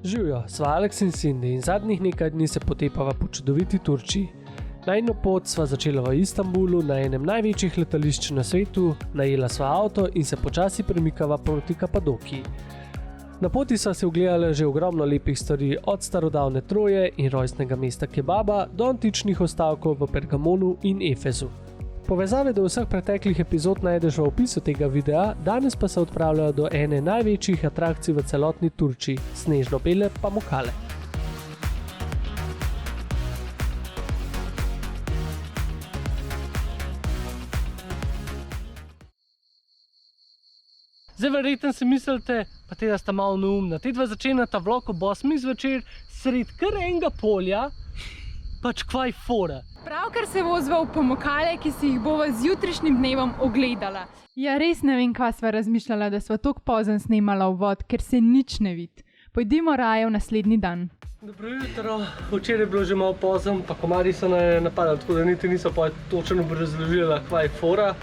Živjo, sva Alex in Cindy in zadnjih nekaj dni se potepava po čudoviti Turčiji. Najino pot sva začela v Istanbulu, na enem največjih letališč na svetu, najela sva avto in se počasi premikava proti Kapadokiji. Na poti sva se ogledala že ogromno lepih stvari, od starodavne Troje in rojstnega mesta Kebaba do antičnih ostavkov v Pergamonu in Efezu. Povezave do vseh preteklih epizod najdeš v opisu tega videa, danes pa se odpravljajo do ene največjih atrakcij v celotni Turčiji, snežno-bele Pamukkale. Zdaj verjetno si mislite, pa teda sta malo neumna, te dva začenata vlog ob 8 zvečer, sred kar enega polja, pač kvaj fora. Pravkar se vozva v Pamukkale, ki si jih bova z jutrišnjim dnevom ogledala. Ja, res ne vem, kaj sva razmišljala, da sva toliko pozno snemala uvod, ker se nič ne vidi. Pojdimo raje v naslednji dan. Dobro jutro, včeraj je bilo že malo pozno, pa komarji so napadali, tako da niti niso pa točno razložila, kvaj fora.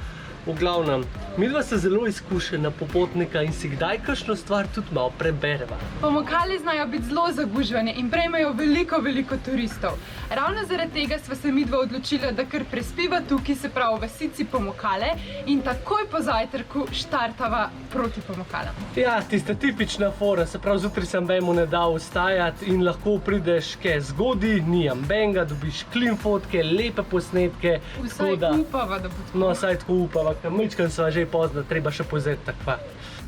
V glavnem, midva sta zelo izkušena popotnika in si kdaj kakšno stvar tudi malo prebereva. Pamukkale znajo biti zelo zagužvane in prejmejo veliko turistov. Ravno zaradi tega sva se midva odločila, da kar prespiva tukaj, se pravi v vasici Pamukkale, in takoj po zajtrku štartava proti Pamukkalam. Ja, tista tipična fora, se pravi zjutraj se ambemu ne da vstajati in lahko prideš kaj zgodi, ni ambenga, dobiš clean fotke, lepe posnetke. Vsaj upava, da bo tako. No, vsaj tako upava. Mičkam sva že pozna, treba še pozeti takva.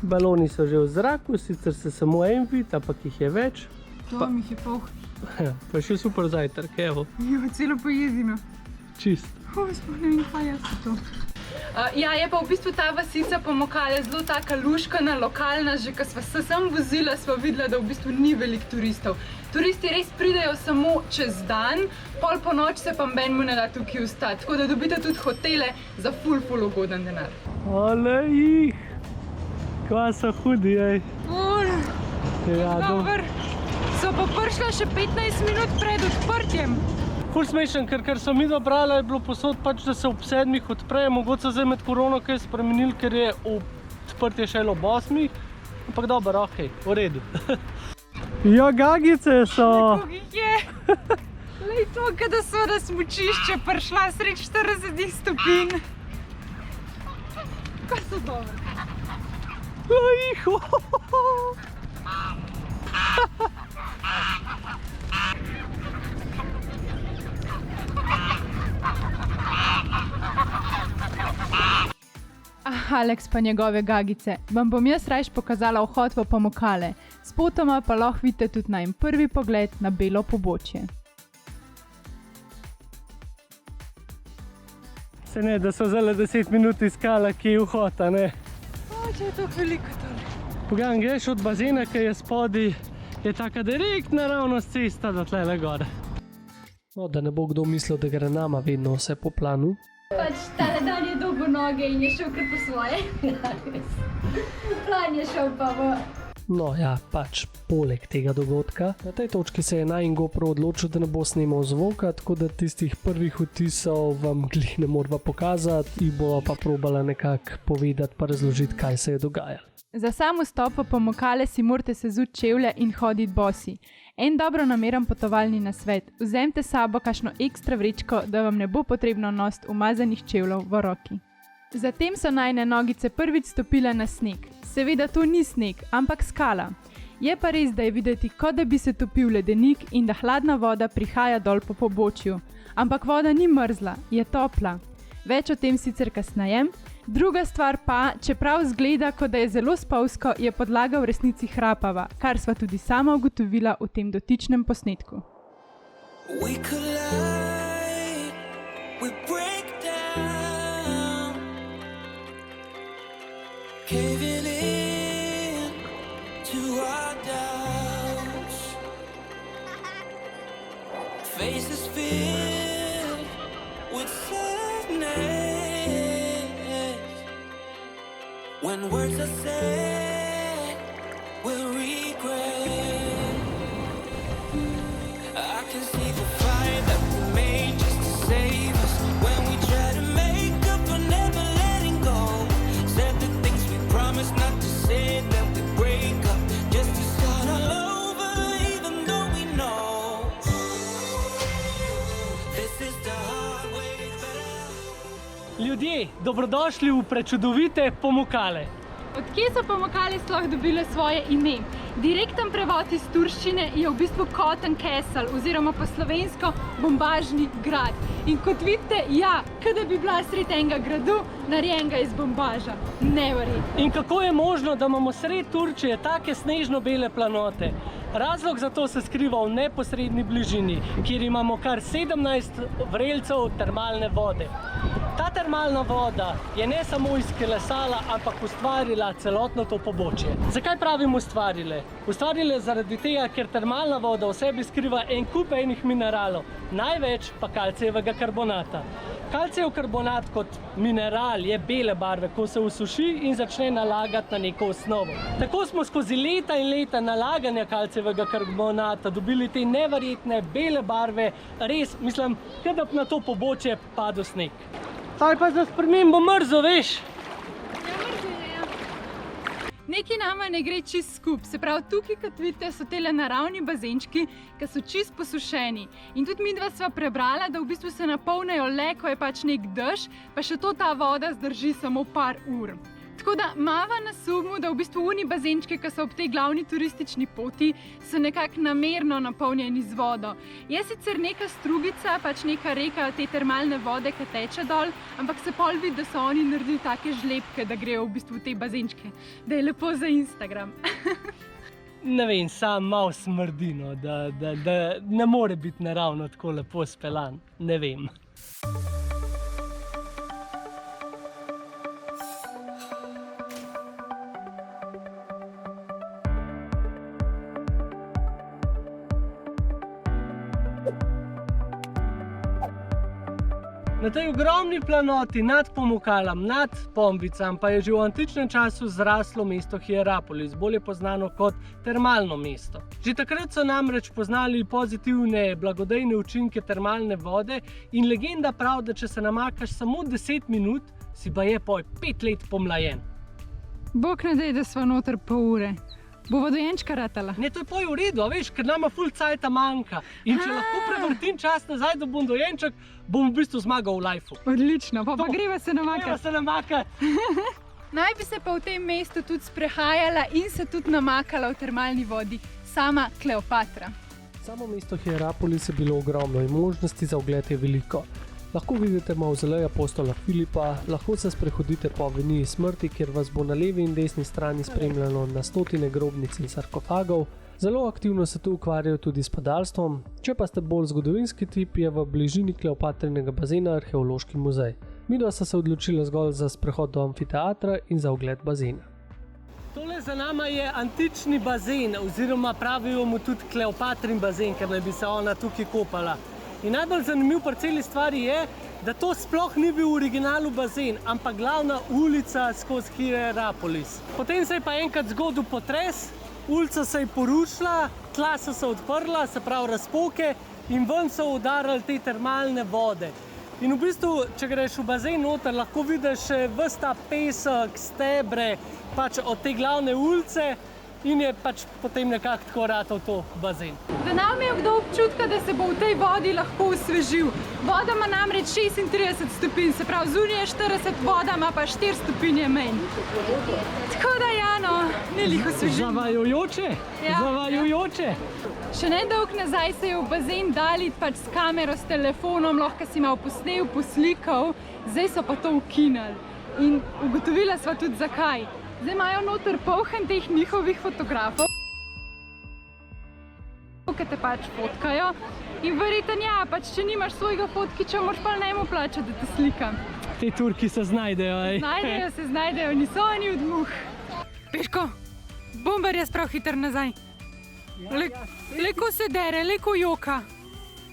Baloni so že v zraku, sicer se samo en vid, ampak jih je več. To mi jih je pol. Pa še super zajtrk, evo. Jo, celo pojedino. Čist. Sploh ne vem, kaj je to. Ja, je pa v bistvu ta vasica Pamukkale zelo taka luškana, lokalna, že ko sva se sem vozila, sva videla, da v bistvu ni veliko turistov. Turisti res pridejo samo čez dan, pol po noč se pa mbenmu ne da tukaj ostati, tako da dobite tudi hotele za ful ugoden denar. Ale jih, kva so hudi, ej. Ful, dober. So pa prišla še 15 minut pred odprtjem. Ful smešen, ker so mi dobrala, je bilo posod pač, da se ob 7 odpreje, mogoče zdaj med korono kaj spremenili, ker je odprtje šele ob 8, ampak dober, okej, v redu. Ja, gagice so! Nekog jih je! Lej to, kada so na smučišče prišla sred 40 stopinj. Kaj so dobre? Lej, Alex pa njegove gagice. Vam bom jaz rajš pokazala vhod v Pamukkale. Spotoma pa lahko vidite tudi najin prvi pogled na belo pobočje. Se ne, da so zelo 10 minut iskala, kje je vhod, a ne? Če je to veliko tole. Pogledam, greš od bazena, ki je spodaj, je taka direktna ravnost cesta do tlele gore. No, da ne bo kdo mislil, da gre nama vedno vse po planu. Pač tale dan je dobil noge in je šel kar po svoje. Plan je šel pa v... No ja, pač poleg tega dogodka. Na tej točki se je najin GoPro odločil, da ne bo snemal zvoka, tako da tistih prvih vtisov vam glih ne morava pokazati in bova pa probala nekako povedati pa razložiti, kaj se je dogajalo. Za sam vstop v Pamukkale si morate sezuti čevlje in hoditi bosi. En dobro nameren potovalni nasvet, vzemite sabo kakšno ekstra vrečko, da vam ne bo potrebno nositi umazanih čevljev v roki. Zatem so najine nogice prvič stopile na sneg. Seveda to ni sneg, ampak skala. Je pa res, da je videti, kot da bi se topil ledenik in da hladna voda prihaja dol po pobočju. Ampak voda ni mrzla, je topla. Več o tem sicer kasneje. Druga stvar pa, čeprav zgleda, kot da je zelo spolzko, je podlaga v resnici hrapava, kar sva tudi sama ugotovila v tem dotičnem posnetku. We collide, we break down, caving in to our doubts, faces filled with sadness. When words are said, we'll regret. I can see the fire that we made just to save us. When we try to make up for never letting go. Said the things we promised not to say, then we break up just to start all over. Ljudje, dobrodošli v prečudovite Pomukale. Odkje so Pomukale sploh dobile svoje ime? Direkten prevod iz turščine je v bistvu Cotton Castle oziroma po slovensko bombažni grad. In kot vidite, kada bi bila sred enega gradu, narejenega iz bombaža. Neverjetno. In kako je možno, da imamo sred Turčije take snežno-bele planote? Razlog za to se skriva v neposredni bližini, kjer imamo kar 17 vrelcev termalne vode. Ta termalna voda je ne samo izklesala, ampak ustvarila celotno to pobočje. Zakaj pravim ustvarile? Ustvarile zaradi tega, ker termalna voda v sebi skriva en kup enih mineralov, največ pa kalcijevega karbonata. Kalcijev karbonat kot mineral je bele barve, ko se usuši in začne nalagati na neko osnovo. Tako smo skozi leta in leta nalaganja kalcijevega karbonata dobili te neverjetne bele barve, res, mislim, kada bi na to pobočje padel sneg. Taj pa za spremembo mrzo, veš? Nekaj nama ne gre čist skup, se pravi tukaj, kot vidite, so tele naravni bazenčki, ki so čist posušeni. In tudi midva sva prebrala, da v bistvu se napolnejo le, ko je pač nek dež, pa še to ta voda zdrži samo par ur. Tako da mava na sumu, da v bistvu oni bazenčki, ki so ob tej glavni turistični poti, so nekako namerno napolnjeni z vodo. Je sicer neka strugica, pač neka reka te termalne vode, ki teče dol, ampak se pol vidi, da so oni naredili take žlepke, da grejo v bistvu v te bazenčke, da je lepo za Instagram. Ne vem, sam malo smrdi, no, da ne more biti naravno tako lepo speljan, ne vem. Na tej ogromni planoti nad Pomukalam, nad Pombicam, pa je že v antičnem času zraslo mesto Hierapolis, bolje poznano kot termalno mesto. Že takrat so namreč poznali pozitivne blagodejne učinke termalne vode in legenda pravi, da če se namakaš samo 10 minut, si baje pol 5 let pomlajen. Bog ne daj, da sva noter pol ure. Bova dojenčka ratala. Ne, to je pol v redu, a veš, ker nama ful cajta manjka. In če lahko prevrtim čas nazaj, da bom dojenček, bom v bistvu zmagal v lajfu. Odlično, pa greva se namakati. Greva se namakati. Naj bi se pa v tem mestu tudi sprehajala in se tudi namakala v termalni vodi sama Kleopatra. Samo mesto Hierapolis je bilo ogromno in možnosti za ogled je veliko. Lahko vidite mavzolej apostola Filipa, lahko se sprehodite po aveniji smrti, kjer vas bo na levi in desni strani spremljalo na stotine grobnic in sarkofagov. Zelo aktivno se tu ukvarjajo tudi s padalstvom. Če pa ste bolj zgodovinski tip, je v bližini Kleopatrinega bazena arheološki muzej. Midva sta se odločila zgolj za sprehod do amfiteatra in za ogled bazena. Tole za nama je antični bazen, oziroma pravijo mu tudi Kleopatrin bazen, ker naj bi se ona tukaj kopala. In najbolj zanimiv pri celi stvari je, da to sploh ni bil v originalu bazen, ampak glavna ulica skozi Hierapolis. Potem se je pa enkrat zgodil potres, ulica se je porušila, tla so se odprla, se pravi razpoke, in ven so udarali te termalne vode. In v bistvu, če greš v bazen noter, lahko vidiš ves ta pesek, stebre, pač od te glavne ulice, in je pač potem nekako tako ratal to bazen. Da nam je kdo občutka, da se bo v tej vodi lahko osvežil. Voda ima namreč 36 stopinj, se pravi zunaj je 40, voda ima pa 4 stopinje manj. Tako da Jano, ni lih osvežil. Zavajajoče? Ja. Zavajajoče. Še nedolgo nazaj se je v bazen dali pač s kamero, s telefonom, lahko si malo posnel, poslikal, zdaj so pa to ukinili. In ugotovila sva tudi zakaj. Zdaj imajo noter polhen teh njihovih fotografov, ki te pač fotkajo. In verjetno ja, pač če nimaš svojega fotkiča, moraš pa njemu plačati, da te slikam. Te Turki se znajdejo, ej. Znajdejo, niso oni od muh. Peško, bombar je sprav hiter nazaj. Leko se dere, leko joka.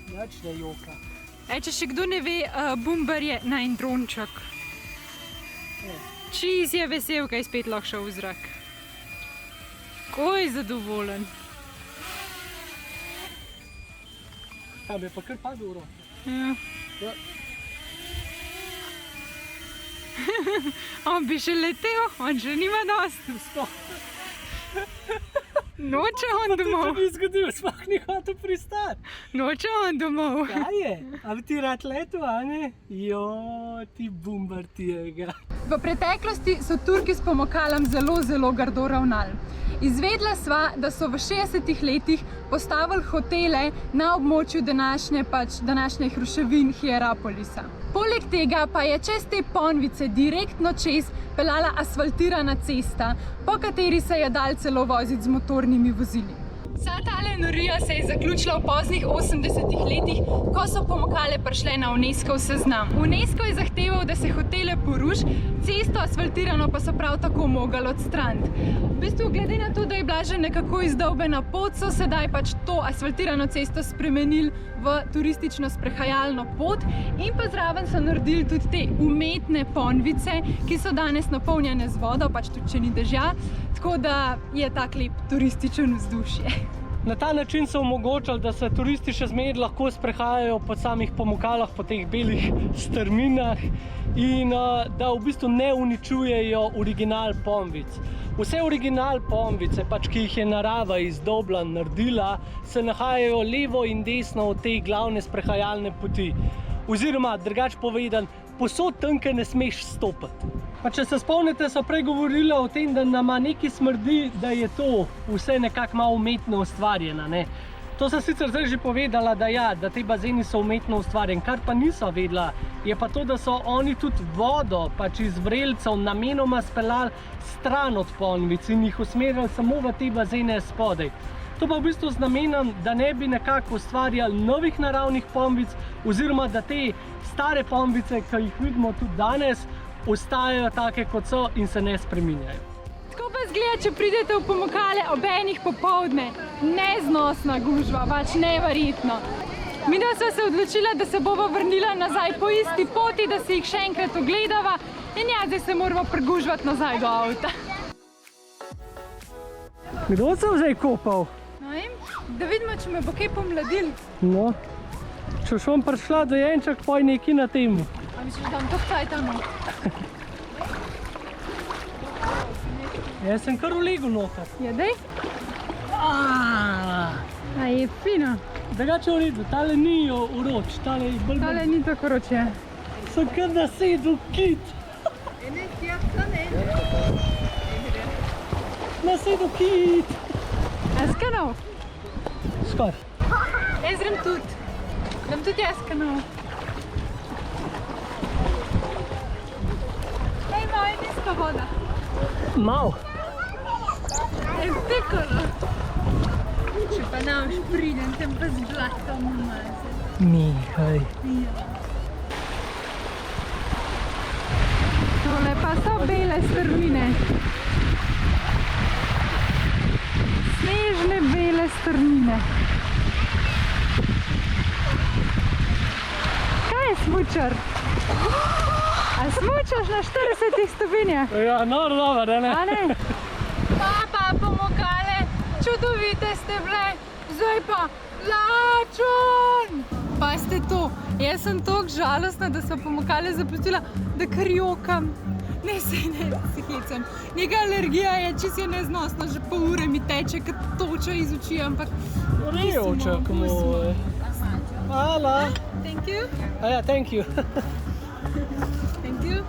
Nič ne joka. Če še kdo ne ve, bombar je najn dronček. Čiz je vesel, kaj spet lahko šel v zrak. Ko je zadovoljen. Tam je pa kar padel v roke. Ja. On bi še letel, on že nima dosti. Noče on domov. To ni zgodil, sploh ni hotel pristati. Noče on domov. Kaj je? A bi ti rad letel, a ne? Jo, ti bumbar tijega. V preteklosti so Turki s Pomokalem zelo grdo ravnali. Izvedla sva, da so v 60-ih letih postavili hotele na območju današnjih ruševin Hierapolisa. Poleg tega pa je čez te Ponvice direktno čez peljala asfaltirana cesta, po kateri se je dal celo voziti z motornimi vozili. Vsa tale norija se je zaključila v poznih 80-ih letih, ko so Pomokale prišle na UNESCOV seznam. UNESCO je zahteval, da se hotele poruši, cesto asfaltirano pa so prav tako mogli odstraniti. V bistvu, glede na to, da je bila že nekako izdolbena pot, so sedaj to asfaltirano cesto spremenili v turistično sprehajalno pot in pa zraven so naredili tudi te umetne ponvice, ki so danes napolnjene z vodo, tudi če ni dežja, tako da je tak lep turističen vzdušje. Na ta način so omogočali, da se turisti še zmeraj lahko sprehajajo po samih Pomokalah, po teh belih strminah in da v bistvu ne uničujejo original Ponvic. Vse original Ponvice, ki jih je narava izdobla, naredila, se nahajajo levo in desno od te glavne sprehajalne poti. Oziroma, drugače povedan, posod tam, kjer ne smeš stopiti. Pa če se spomnite, so prej govorili o tem, da nama nekaj smrdi, da je to vse nekako malo umetno ustvarjeno, ne? To sem sicer zdaj že povedala, da ja, da te bazeni so umetno ustvarjeni. Kar pa niso vedela, je pa to, da so oni tudi vodo iz vrelcev namenoma speljali stran od Ponvic in jih usmerjali samo v te bazene spodaj. To pa v bistvu z namenom, da ne bi nekako ustvarjali novih naravnih Ponvic, oziroma da te stare Ponvice, ki jih vidimo tudi danes, ostajajo take, kot so in se ne spreminjajo. Tako pa izgleda, če pridete v Pomokale ob enih popoldne. Neznosna gužva, neverjetno. Midva sva se odločila, da se bova vrnila nazaj po isti poti, da si jih še enkrat ogledava in ja, zdaj se moramo prigužvati nazaj do avta. Kdo se zdaj kopal? Da vidimo, če me bo kaj pomladil. No, če šom prišla dojenček, poj nekaj na temu. A misliš, da vam to vcaj tam? Jaz sem kar ulegel noter. Je, dej? A je fino. Drugače v redu, tale ni uroč, tale je bolj... Tale ni tako roče. Sem kar nasedel kit. Nasedel kit. A skanov? Skor. Jaz grem tudi. Grem tudi jaz skanov. Ej, malo je nizka voda. Mal. Je pikalo. Če pa nam pridem, tem pa z blatom umazem. Mihaj. Tole pa so bele strmine. Snežne bele strmine. Kaj je smučar? A smučaš na 40 stopinjah? Ja, no, dobro, ne? A ne? Pa Pomokale, čudovite ste bile, zdaj pa lačun! Pa ste to, jaz sem toliko žalostna, da so Pomokale zapustila, da kar jokam. Ne se hecam, neka alergija je, čisto je neznosno, že pol ure mi teče, kad toča iz oči, ampak Revček moj. Hvala. Thank you. Ja, thank you. Thank you.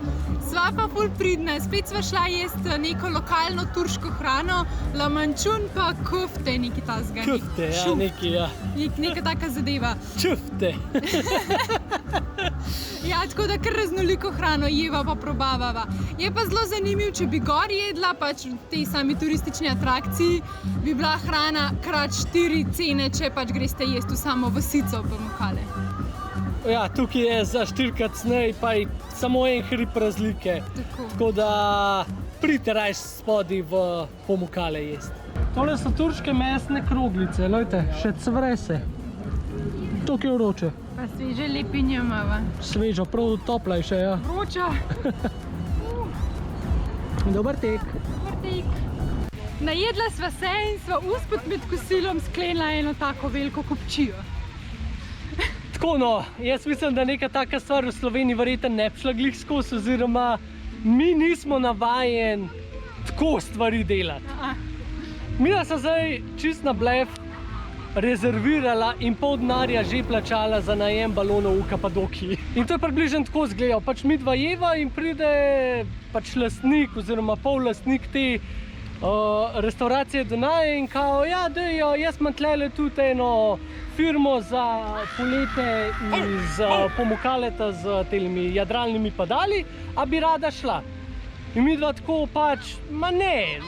Sva pa ful pridna, spet sva šla jest neko lokalno turško hrano, lamančun pa kufte, nekaj tazga. Kufte, ja, nekaj, ja. Neka taka zadeva. Čufte. Ja, tako da kar raznoliko hrano jeva pa probavava. Je pa zelo zanimiv, če bi gor jedla, pač v tej sami turistični atrakciji, bi bila hrana krat 4 cene, če pač greste jest v samo vasico v Pomokale. Ja, tukaj je za 4krat cenej, pa je samo en hrib razlike. Tako da pridite rajš spodaj v Pomokale jesti. Tole so turške mesne kroglice, lojte, še cvre se. Tukaj je vroče. Pa sveže lepinje imava. Svežo, prav topla je še, ja. Vroča. Dober tek. Dober tek. Najedla sva se in sva uspod med kosilom sklenila eno tako veliko kupčijo. Tako no, jaz mislim, da neka taka stvar v Sloveniji verjetno ne bi šla glih skozi, oziroma mi nismo navajen tako stvari delati. Mina se zdaj čist na blef rezervirala in pol denarja že plačala za najem balonov v Kapadokiji. In to je približno tako izgledal. Pač mi dva jeva in pride pač lastnik oziroma pollastnik te restauracije Dunaj in kao, ja, dejo, jaz imam tlele tudi eno firmo za polete iz Pomokaleta z telimi jadralnimi padali, a bi rada šla. In mi dva tako pač, ma ne,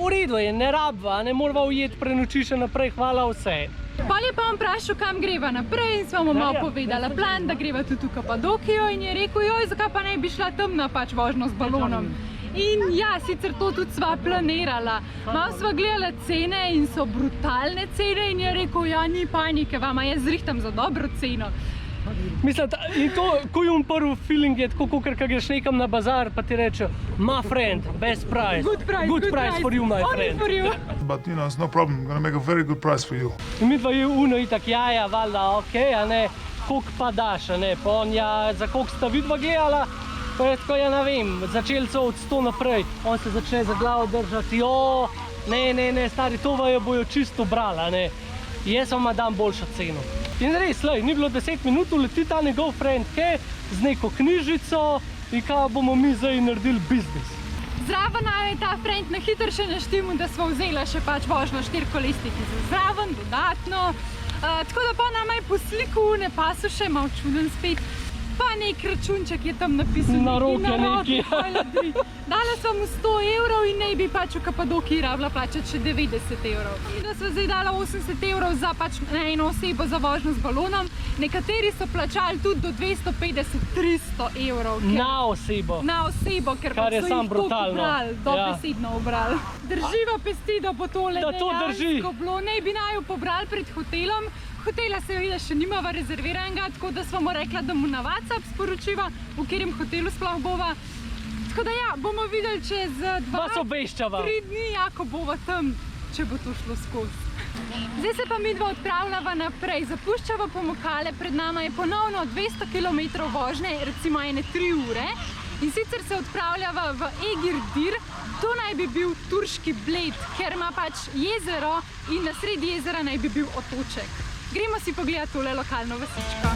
v redu je, ne rabva, ne morava ujeti prenočišče naprej, hvala vse. Pol je pa on vprašal, kam greva naprej in sva mu malo povedala plan, da greva tudi v Kapadokijo in je rekel, joj, zakaj pa ne bi šla tam na pač vožnjo z balonom. In ja, sicer to tudi sva planirala. Malo sva gledala cene in so brutalne cene in je rekel, ja, ni panike, vama jaz zrihtam za dobro ceno. Mislim, in to, ko je prvi feeling je tako, kakor greš nekam na bazar, pa ti reče, my friend, best price. Good price for you, my friend. For you. But you know, it's no problem. I'm gonna make a very good price for you. In mi dva je uno itak, ja, valjda, okej, a ne, koliko pa daš, a ne, pa on, ja, za koliko sta vidva gledala, pa je tako, ja, ne vem, začeli so od 100 naprej, on se začne za glavo držati, ne, stari, to vajo bojo čisto brala, ne, jaz vam dam boljšo ceno. In res, lej, ni bilo 10 minut, uleti ta njegov friend, z neko knjižico in kaj bomo mi zdaj naredili biznis. Zraven naj je ta friend na hitro še naštimo, da smo vzela še pač vožnjo 4-kolesniki za zraven, dodatno. Tako da pa nama je po sliku ne pasu še malo čuden spet. Pa nek računček je tam napisan. Na roke neki. Dala sem mu 100 evrov in naj bi pač v Kapadokiji rabila plačati še 90 evrov. In da sva zdaj dala 80 evrov za pač na eno osebo za vožnjo z balonom. Nekateri so plačali tudi do 250-300 evrov. Na osebo. Na osebo, ker Kar je so sam jih toliko brutalno. obrali, dobesedno obrali. Drživa pesti, da bo tole Da to drži. dejansko bilo. Naj bi naju pobrali pred hotelom. Hotela seveda še nimava rezerviranega, tako da sva mu rekla, da mu na WhatsApp sporočiva, v katerem hotelu sploh bova. Tako da ja, bomo videli čez 2-3 dni, ko bova tam, če bo to šlo skozi. Zdaj se pa midva odpravljava naprej, zapuščava Pomokale, pred nama je ponovno 200 km vožnje, recimo ene 3 ure. In sicer se odpravljava v Egirdir, to naj bi bil turški Bled, ker ima pač jezero in na sredi jezera naj bi bil otoček. Gremo si pogledati tole lokalno vasičko.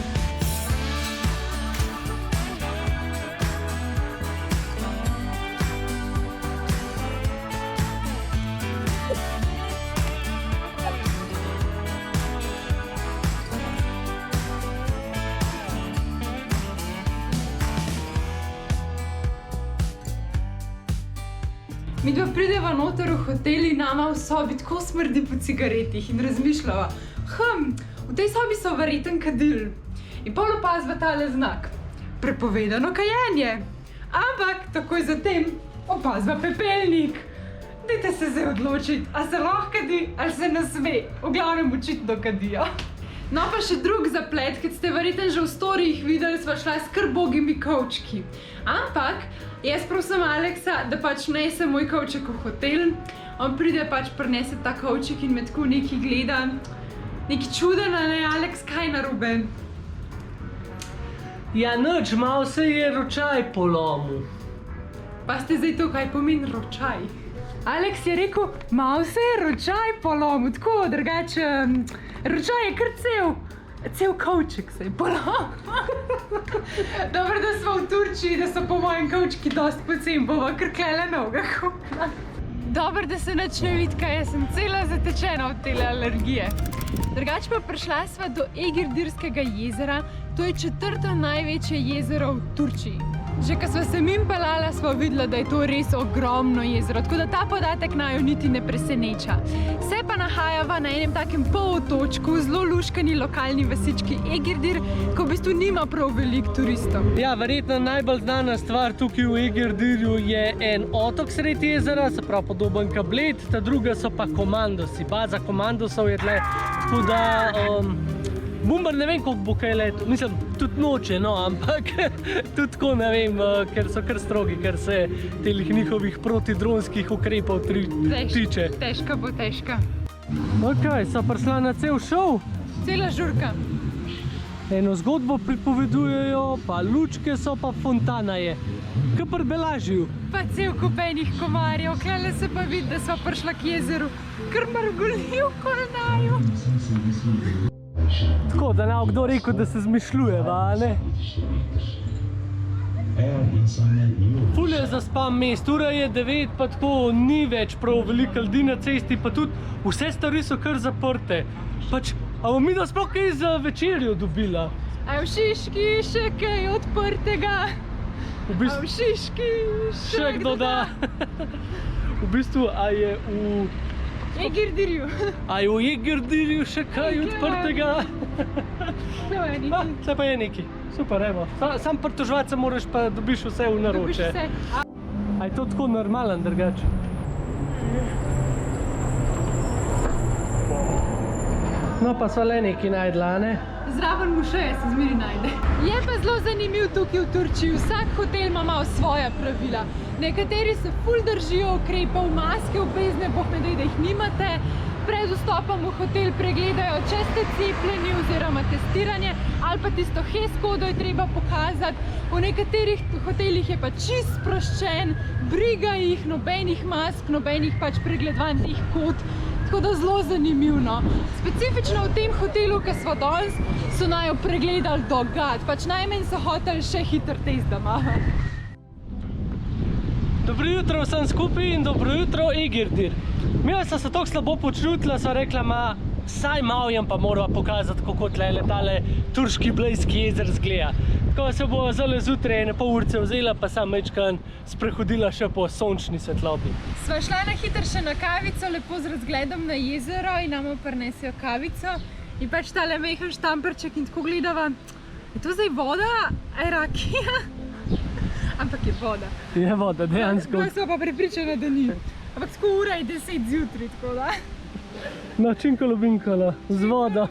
Midva prideva noter v hotel in nama v sobi tako smrdi po cigaretih in razmišljava, v tej sobi so verjetno kadili. In pol opazva tale znak. Prepovedano kajenje. Ampak takoj zatem opazva pepelnik. Dajte se zdaj odločiti, a se lahko kadi ali se ne sme. V glavnem očitno kadijo. No pa še drug zaplet, kot ste verjetno že v storijih videli, sva šla s kar bogimi kovčki. Ampak jaz prosim Aleksa, da pač nese moj kovček v hotel. On pride pač prinese ta kovček in me tako nekaj gleda. Nekaj čuden, ne, Aleks, kaj narobe? Ja, nič, malo se je ročaj polomil. Pa ste zdaj to, kaj pomeni ročaj? Aleks je rekel, malo se je ročaj polomil, tako, drugače, ročaj je kar cel kovček se je polomil. Dobro, da smo v Turčiji, da so po mojem kovčki dosti poceni, bova kar klele noga kupila. Dobro, da se nič ne vidi, kaj jaz sem cela zatečena od tele alergije. Drugače pa prišla sva do Egirdirskega jezera, to je 4. največje jezero v Turčiji. Že ko sva se mimo peljala, sva videla, da je to res ogromno jezero, tako da ta podatek naju niti ne preseneča. Se pa nahajava na enem takem polotočku, zelo luškani lokalni vasički Egirdir, ko v bistvu nima prav veliko turistov. Ja, verjetno najbolj znana stvar tukaj v Egirdirju je en otok sredi jezera, se pravi podoben kot Bled, ta druga so pa komandosi, baza komandosov je tle, tako da Bumbar ne vem, koliko bo kaj leto, mislim, tudi noče, no, ampak tudi tako ne vem, ker so kar strogi, ker se telih njihovih protidronskih ukrepov tiče. Težka bo, težka. Ok, so prišla na cel šov? Cela žurka. eno zgodbo pripovedujejo, pa lučke so, pa fontana je. Kaj pri Belažiju? Pa cel kup enih komarjev, klele se pa vidi, da sva prišla k jezeru, kar mrgolijo koronaju. Tako, da ne bo kdo rekel, da se zmišljujeva, a ne? Ful je zaspan mest, ura je 9, pa tako ni več prav veliko ljudi na cesti, pa tudi vse stvari so kar zaprte. Pač, a bomo midva sploh kaj za večerjo dobila? A je v Šiški še kaj odprtega? V A bistvu, v Šiški še kdo da? V bistvu, a je v Egirdirju. Egirdirju še kaj odprtega? Tle pa je neki. Super, evo. Sam pritoževati se moraš, pa dobiš vse v naroče. A je to tako normalen drugače? No, pa sva le nekaj najdla, ne? Zraven mušeje se zmeri najde. Je pa zelo zanimiv tukaj v Turčiji. Vsak hotel ima malo svoja pravila. Nekateri se ful držijo ukrepov, maske obvezne, boh ne daj, da jih nimate. Pred vstopom v hotel pregledajo, če ste cepljeni oziroma testiranje, ali pa tisto HES-kodo je treba pokazati. V nekaterih hotelih je pa čist sproščen, briga jih, nobenih mask, nobenih pač pregledovanj teh kod. Tako da zelo zanimivno. Specifično v tem hotelu, ki smo danes, so naju pregledali do gad. Pač najmanj so hoteli še hiter test doma. Dobro jutro vsem skupaj in dobro jutro Egirdir. Midva sta se tako slabo počutila, sva rekla, vsaj malo jim pa morava pokazati, kako tale turški Blejski jezer zgleda. Tako se bova zdajle zjutraj ene pol urce vzela, pa sam majčkeno sprehodila še po sončni svetlobi. Sva šla na hitro še na kavico, lepo z razgledom na jezero in nama prinesejo kavico. In pač tale mehen štamperček in tako gledava, je to zdaj voda, a je rakija? Ampak je voda. Je voda, dejansko. Tako sva pa prepričana, da ni. Ampak tako ura je 10 zjutraj, tako da. No, činkalo binkalo, z vodo.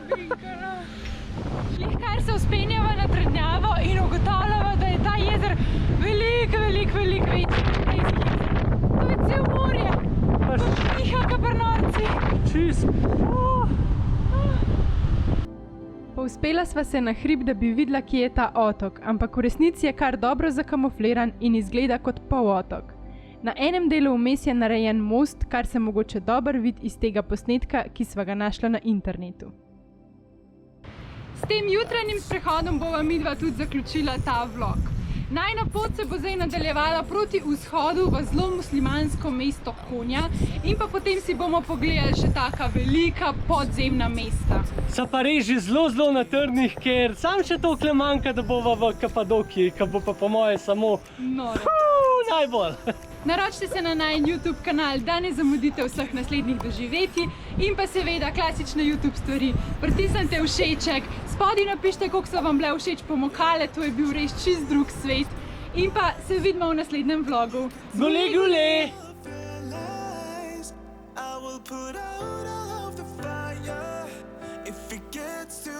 Lihkar se vzpenjava na Trdnjavo in ugotavljava, da je ta jezer veliko večji od Blejskih jezer. To je cel morje. Piha kaprnorci. Čist. Povzpela sva se na hrib, da bi videla, kje je ta otok, ampak v resnici je kar dobro zakamufliran in izgleda kot polotok. Na enem delu vmes je narejen most, kar se mogoče dobro vidi iz tega posnetka, ki sva ga našla na internetu. S tem jutranjim sprehodom bova midva tudi zaključila ta vlog. Najina pot se bo zdaj nadaljevala proti vzhodu v zelo muslimansko mesto Konja in pa potem si bomo pogledali še taka velika podzemna mesta. So pa res že zelo na trnih, ker sam še toliko manjka, da bova v Kapadokiji, ki bo pa po moje samo najbolj. Naročite se na najin YouTube kanal, da ne zamudite vseh naslednjih doživetij in pa seveda klasične YouTube stvari. Pritisnite všeček, spodaj napišite, koliko so vam bile všeč pomokale, to je bil res čist drug svet. In pa se vidimo v naslednjem vlogu. Gule, gule! I will put out all of the fire if it gets too